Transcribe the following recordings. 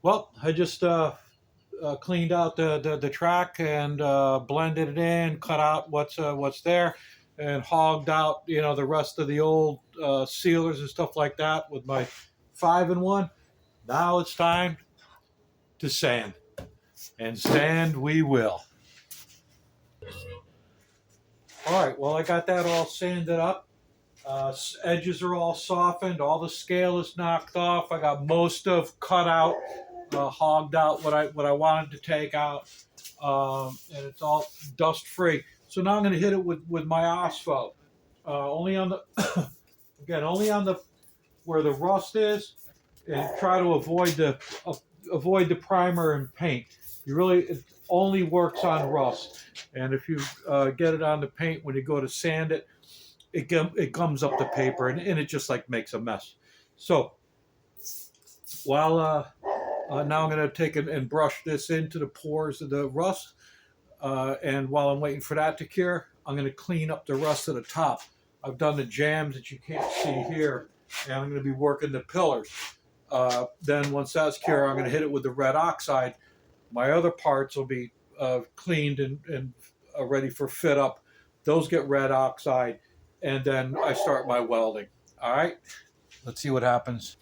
Well, I just cleaned out the track and blended it in, cut out what's there, and hogged out the rest of the old sealers and stuff like that with my 5-in-1. Now it's time to sand, and sand we will. All right. Well, I got that all sanded up. Edges are all softened. All the scale is knocked off. I got most of cut out, hogged out what I wanted to take out, and it's all dust free. So now I'm going to hit it with my Ospo. Only on the again, only on the where the rust is, and try to avoid the primer and paint. It only works on rust, and if you get it on the paint when you go to sand it, it gums up the paper and it just like makes a mess. So while now I'm going to take and brush this into the pores of the rust, and while I'm waiting for that to cure, I'm going to clean up the rust at the top. I've done the jams that you can't see here, and I'm going to be working the pillars. Then once that's cured, I'm going to hit it with the red oxide. My other parts will be cleaned and ready for fit up. Those get red oxide, and then I start my welding. All right, let's see what happens.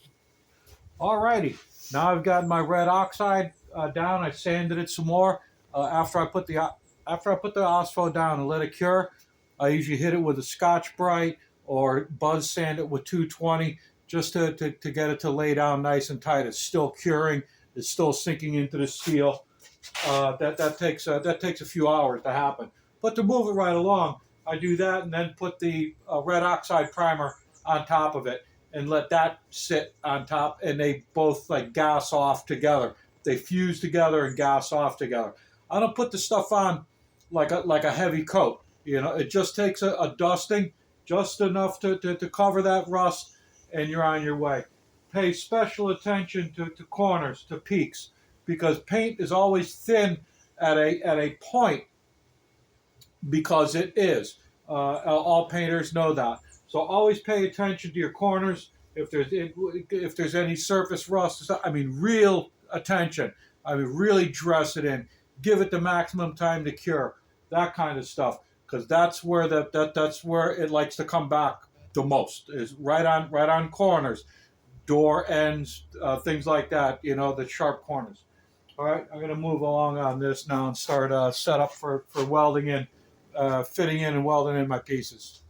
All righty, now I've got my red oxide down. I sanded it some more. After I put the Ospo down and let it cure, I usually hit it with a Scotch Brite or buzz sand it with 220 just to get it to lay down nice and tight. It's still curing. It's still sinking into the steel. That takes a few hours to happen. But to move it right along, I do that and then put the red oxide primer on top of it and let that sit on top, and they both like gas off together. They fuse together and gas off together. I don't put the stuff on like a heavy coat. It just takes a dusting, just enough to cover that rust, and you're on your way. Pay special attention to corners, to peaks, because paint is always thin at a point, because it is. All painters know that. So always pay attention to your corners. If there's any surface rust, I mean, real attention. I mean, really dress it in. Give it the maximum time to cure. That kind of stuff, because that's where that's where it likes to come back the most. Is right on corners, door ends, things like that. The sharp corners. All right, I'm going to move along on this now and start set up for welding in, fitting in and welding in my pieces.